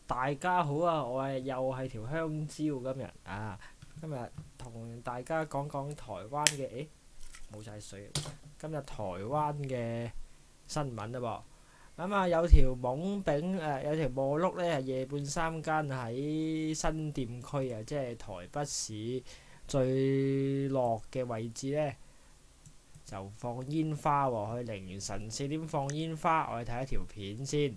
大家好啊！又係條香蕉今日同大家講講台灣嘅，冇晒水。今日台灣嘅新聞啦噃，有條有條摩碌咧係夜半三更喺新店區啊，即係台北市最落嘅位置咧，就放煙花喎，去凌晨4點放煙花，我哋睇一條片先。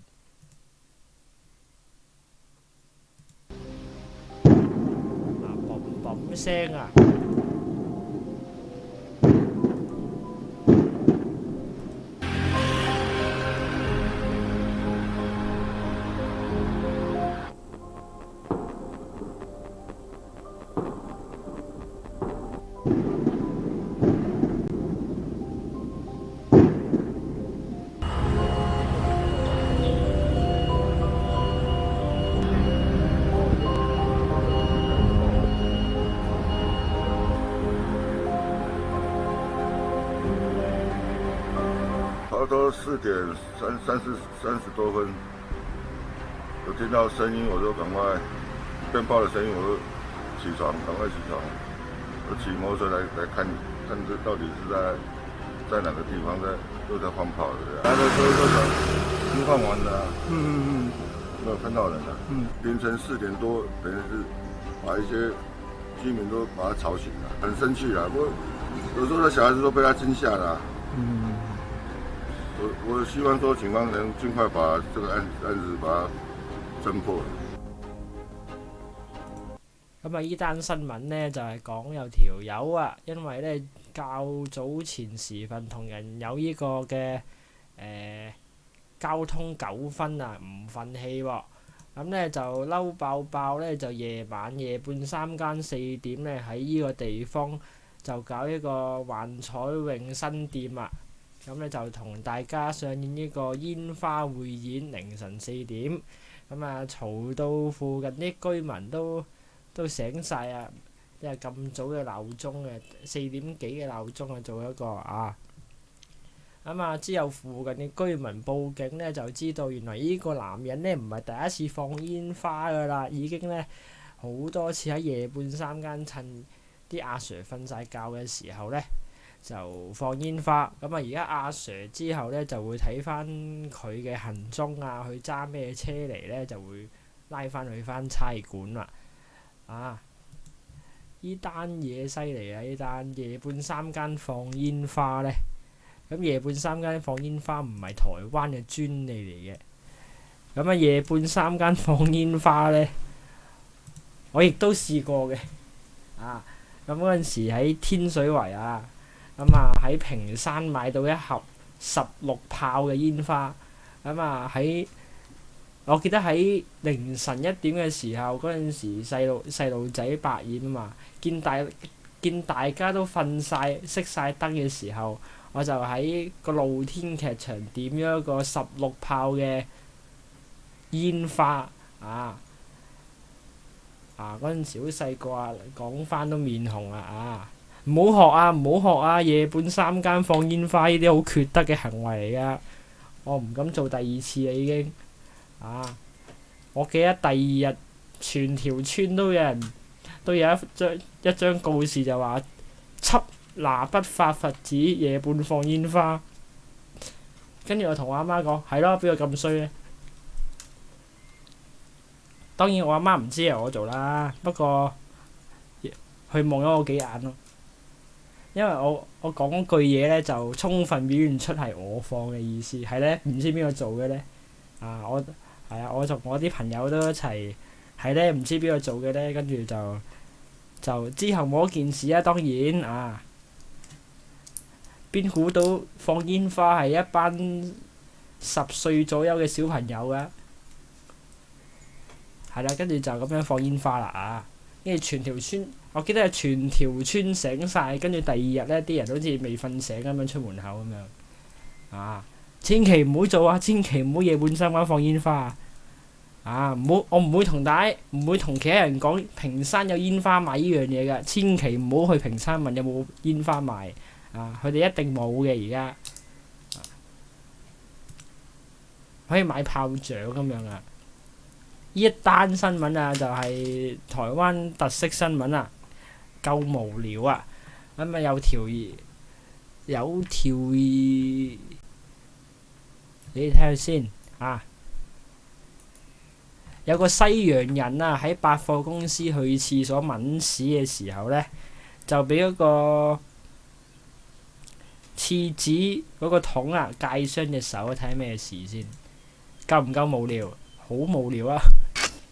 嘣嘣聲啊！差不多4点30多分，有听到声音，我就赶快鞭炮的声音，我就起床，赶快起床，我骑摩托车来看这到底是在哪个地方又在放炮的。来的时候就想已经放完了，没有看到人了。凌晨4点多，等于是把一些居民都把他吵醒了，很生气了。不过有时候的小孩子都被他惊吓了。我希望说警方能尽快把這個案子把它偵破。依單新聞呢，就係講有條友啊，因為呢較早前時分同人有呢個嘅交通糾紛啊，唔憤氣喎。咁呢就嬲爆爆呢，就夜半三更4點呢，喺呢個地方就搞呢個幻彩詠新店啊。咁咧就同大家上演呢個煙花匯演，凌晨4點，嘈到附近啲居民都醒晒啊！因為咁早嘅鬧鐘嘅4點幾嘅鬧鐘啊，做一個之後附近嘅居民報警咧，就知道原來呢個男人咧唔係第一次放煙花噶啦，已經咧好多次喺夜半三更趁啲阿 Sir 瞓晒覺嘅時候咧，就放煙花。而家阿 Sir 之後咧就會睇翻佢嘅行蹤啊，佢揸咩車嚟咧就會拉翻佢翻差館啦。呢單嘢犀利啊！呢單夜半三更放煙花咧，咁夜半三更放煙花唔係台灣嘅專利嚟嘅。夜半三更放煙花咧，我亦都試過嘅。咁嗰陣時喺天水圍喺屏山買到一盒16炮嘅煙花，我記得喺凌晨1點嘅時候，嗰陣時細路仔白煙見大家都瞓晒熄晒燈嘅時候，我就喺個露天劇場點咗一個16炮嘅煙花嗰陣時好細個講翻都面紅唔好學啊！夜半三更放煙花呢啲好缺德嘅行為嚟噶，我唔敢做第二次啦已經。我記得第2日全條村都有一張告示就話緝拿不法分子夜半放煙花。跟住我同我阿媽講，係咯，邊個咁衰呢？當然我阿媽唔知係我做啦，不過佢望咗我幾眼咯。因為我講嗰句嘢咧，就充分表現出係我放嘅意思，係咧唔知邊個做嘅咧。我同我啲朋友都一齊係咧，唔知邊個做嘅咧，跟住就之後冇一件事當然邊估到放煙花係一班10歲左右嘅小朋友噶，跟住就咁樣放煙花啦跟住全條村，我記得係全條村醒晒，跟住第2日咧啲人好似未瞓醒咁樣出門口咁樣千祈唔好做千祈唔好夜半三更放煙花我唔會同其他人講屏山有煙花賣呢樣嘢噶，千祈唔好去屏山問有冇煙花賣佢哋一定冇嘅。而家可以買炮仗咁樣呢一單新聞啊，就係、台灣特色新聞啊，夠無聊啊！咁啊你睇下先啊！有個西洋人啊，喺百貨公司去廁所抿屎嘅時候呢，就俾嗰個廁紙嗰個桶啊，界傷隻手，睇咩事先？夠唔夠無聊？好無聊啊！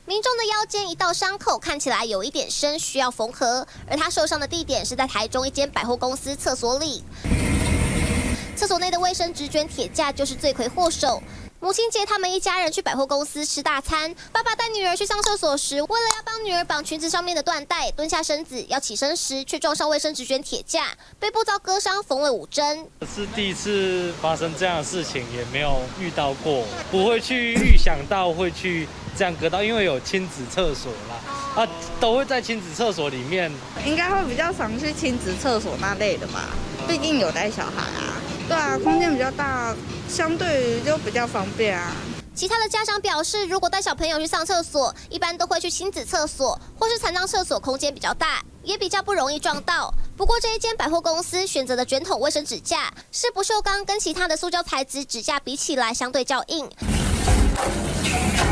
民众的腰间一道伤口看起来有一点深，需要缝合。而他受伤的地点是在台中一间百货公司厕所里，厕所内的卫生纸卷铁架就是罪魁祸首。母亲节，他们一家人去百货公司吃大餐。爸爸带女儿去上厕所时，为了要帮女儿绑裙子上面的缎带，蹲下身子要起身时，却撞上卫生纸卷铁架，背部遭割伤，缝了5针。是第一次发生这样的事情，也没有遇到过，不会去预想到会去这样割到，因为有亲子厕所啦，都会在亲子厕所里面。应该会比较常去亲子厕所那类的吧，毕竟有带小孩啊。对啊，空间比较大，相对于就比较方便啊。其他的家长表示，如果带小朋友去上厕所，一般都会去亲子厕所或是残障厕所，空间比较大，也比较不容易撞到。不过这一间百货公司选择的卷筒卫生纸架是不锈钢，跟其他的塑胶材质纸架比起来相对较硬。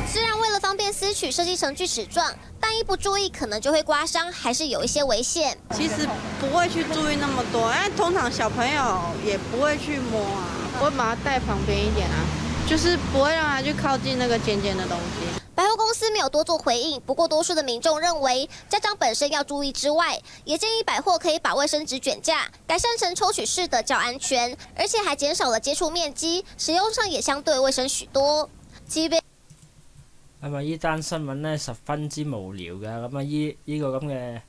虽然为了方便撕取设计成锯齿状，但一不注意可能就会刮伤，还是有一些危险。其实不会去注意那么多，因为通常小朋友也不会去摸啊，我会把它带旁边一点啊，就是不会让他去靠近那个尖尖的东西。百货公司没有多做回应，不过多数的民众认为，家长本身要注意之外，也建议百货可以把卫生纸卷架改善成抽取式的，较安全，而且还减少了接触面积，使用上也相对卫生许多。咁啊！呢單新聞咧十分之無聊嘅，咁啊呢個咁嘅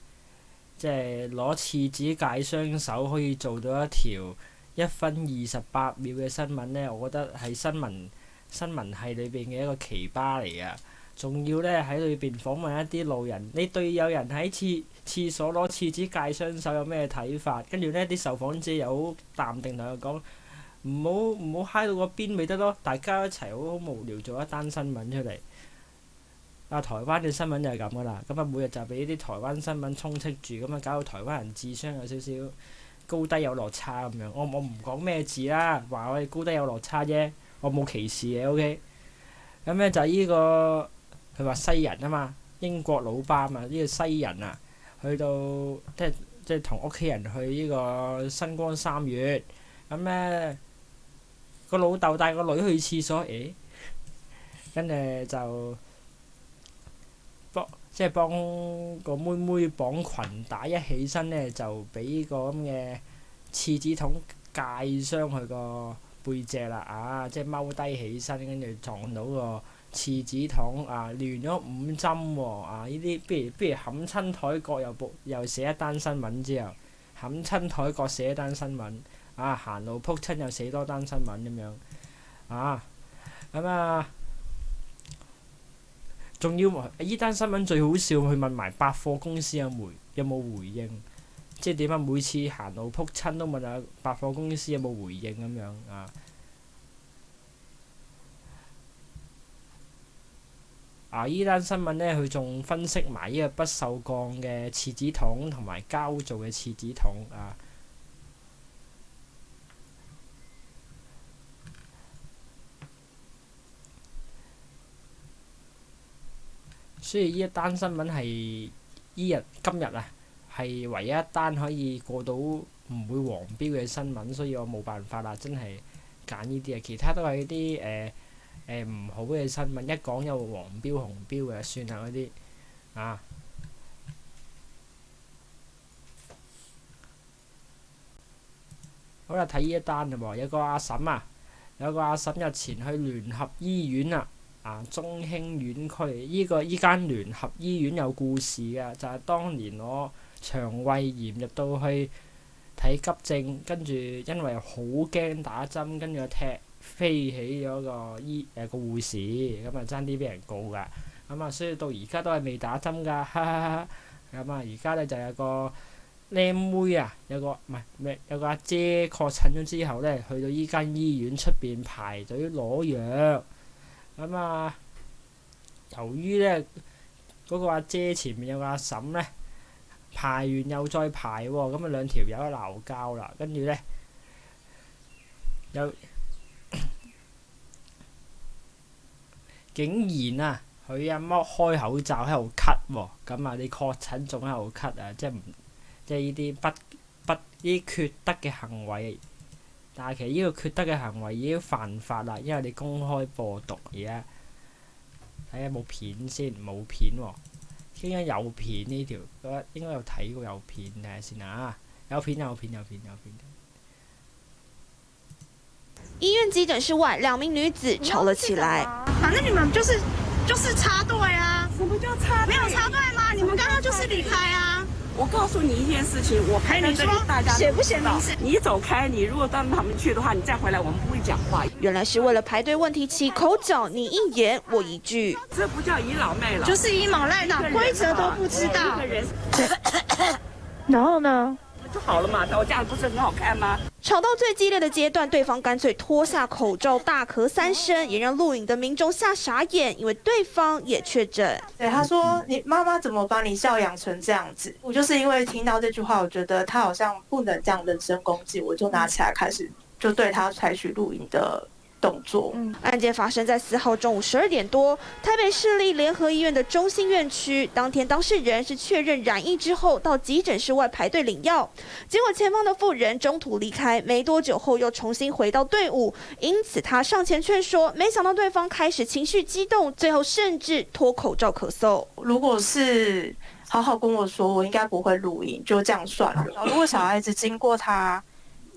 即係攞廁紙界雙手可以做到一條1分28秒嘅新聞咧，我覺得係新聞系裏邊嘅一個奇葩嚟㗎。仲要咧喺裏邊訪問一啲路人，你對有人喺廁所攞廁紙界雙手有咩睇法？跟住咧啲受訪者又好淡定同佢講，唔好揩到個邊咪得咯，大家一齊好無聊做一單新聞出嚟。台灣嘅新聞就係咁噶啦，咁啊每日就俾啲台灣新聞充斥住，咁啊搞到台灣人智商有少少高低有落差咁樣。我唔講咩字啦，話我哋高低有落差啫，我冇歧視嘅 OK。咁咧就係呢個佢話西人啊嘛，英國老爸嘛，呢個西人啊，去到即係同屋企人去呢個新光三越，咁咧個老豆帶個女去廁所，跟住就幫個妹妹綁裙帶，一起身咧就俾個咁嘅廁紙筒界傷佢個背脊啦即係踎低起身，跟住撞到個廁紙筒亂咗5針喎呢啲不如冚親台角又寫一單新聞之後，冚親台角寫一單新聞行路撲親又寫多單新聞咁樣咁仲要依單新聞最好笑，去問埋百貨公司有冇回應，即係點啊？每次行路撲親都問下百貨公司有冇回應咁樣依單新聞呢，佢仲分析埋呢個不鏽鋼嘅廁紙筒同埋膠做嘅廁紙筒所以呢一單新聞係今日係唯一一單可以過到唔會黃標嘅新聞，所以我冇辦法啦，真係揀呢啲其他都係啲唔好嘅新聞，一講有黃標紅標嘅算啦嗰啲好啦，睇呢一單嘞喎，有個阿嬸日前去聯合醫院中興院區依間聯合醫院有故事嘅，就係當年我腸胃炎入到去睇急症，跟住因為好驚打針，跟住踢飛起咗個護士，咁爭啲俾人告㗎，所以到而家都係未打針㗎，而家咧就有個靚妹有個阿姐確診咗之後咧，去到依間醫院出邊排隊攞藥。由於咧嗰個阿姐前面有個阿嬸咧排完又再排喎，咁啊兩條友鬧交啦，跟住咧有竟然啊佢阿剝開口罩喺度咳喎，咁啊你確診仲喺度咳啊，即係呢啲呢啲缺德嘅行為。但係其實呢個缺德嘅行為已經犯法啦，因為你公開播毒而家。睇下有冇片先，冇片喎。應該有片呢條，應該有睇過有片，睇下先啊。有片。医院急诊室外，2名女子吵了起来。反正你们就是插队啊！什么叫插队？没有插队吗？你们刚刚就是离开啊！我告诉你一件事情，我拍在这里，大家写不写名字？你走开，你如果到他们去的话，你再回来，我们不会讲话。原来是为了排队问题起口角，你一言我一句。这不叫倚老卖老，就是倚老卖老，规则都不知道。然后呢？就好了嘛，吵架不是很好看吗？吵到最激烈的阶段，对方干脆脱下口罩大咳3声，也让录影的民众吓傻眼，因为对方也确诊。对，他说：“你妈妈怎么把你教养成这样子？”我就是因为听到这句话，我觉得他好像不能这样人身攻击，我就拿起来开始就对他采取录影的动作。案件发生在4号中午12点多，台北市立联合医院的中心院区。当天当事人是确认染疫之后，到急诊室外排队领药，结果前方的妇人中途离开，没多久后又重新回到队伍，因此他上前劝说，没想到对方开始情绪激动，最后甚至脱口罩咳嗽。如果是好好跟我说，我应该不会录影，就这样算了。如果小孩子经过他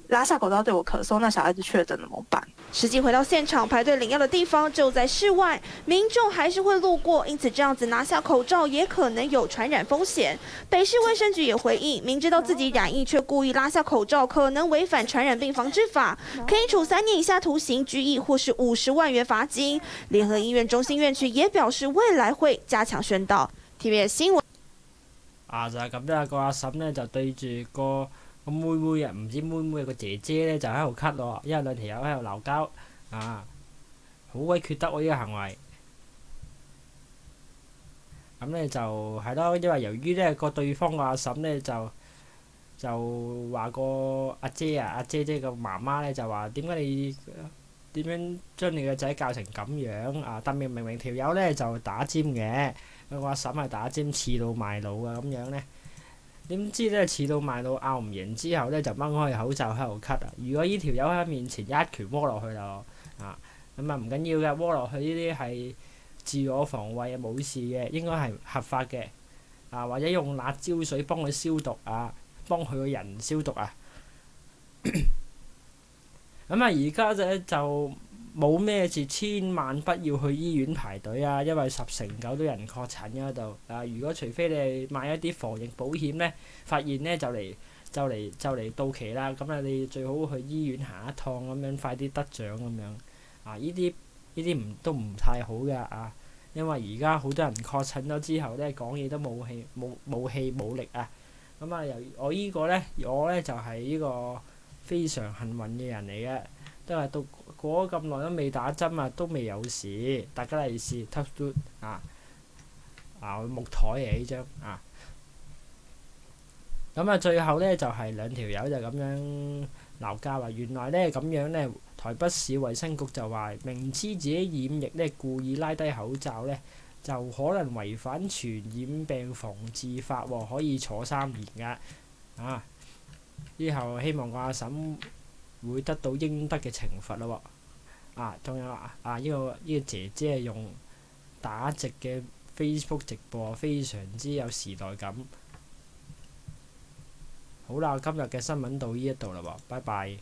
拉下口罩对我咳嗽，那小孩子确诊怎么办？实际回到现场排队领药的地方就在室外，民众还是会路过，因此这样子拿下口罩也可能有传染风险。北市卫生局也回应，明知道自己染疫却故意拉下口罩，可能违反传染病防治法，可以处3年以下徒刑、拘役或是50万元罚金。联合医院中心院区也表示，未来會加強宣導。TVB 新聞就係咁啦，個阿嬸咧就對住個妹妹啊，唔知妹妹個姐姐咧就喺度咳喎，因為兩條友喺度鬧交好鬼缺德喎呢個行為。咁咧就係咯，因為由於咧個對方個阿嬸咧就話個阿姐即係個媽媽咧就話點解你點樣將你個仔教成咁樣啊？但明明條友咧就打尖嘅，個阿嬸係打尖刺到賣腦啊咁樣咧。點知咧刺到賣腦拗唔贏之後咧就掹開口罩喺度咳啊！如果呢條友喺面前一拳窩落去啦咁唔緊要嘅，窩落去呢啲係自我防衛啊，冇事嘅，應該係合法嘅或者用辣椒水幫佢消毒幫佢個人消毒而家就冇咩事，千萬不要去醫院排隊因為10成9都有人確診嗰度如果除非你買一啲防疫保險咧，發現咧就嚟到期啦，咁你最好去醫院行一趟咁樣，快啲得獎咁樣呢啲都唔太好嘅因為而家好多人確診咗之後咧，講嘢都冇氣冇力由我呢個咧，我咧就係呢個非常幸運嘅人嚟嘅，都係到過咗咁耐都未打針都未有事，大家嚟試 touch wood 木台嚟呢張最後咧就係兩條友就咁樣鬧交原來咧咁樣咧，台北市衛生局就話明知自己染疫咧，故意拉低口罩咧，就可能違反傳染病防治法可以坐3年㗎之後希望個阿嬸會得到應得嘅懲罰咯仲有呢個姐姐係用打直嘅 Facebook 直播，非常之有時代感。好啦，今日嘅新聞到呢一度啦，拜拜。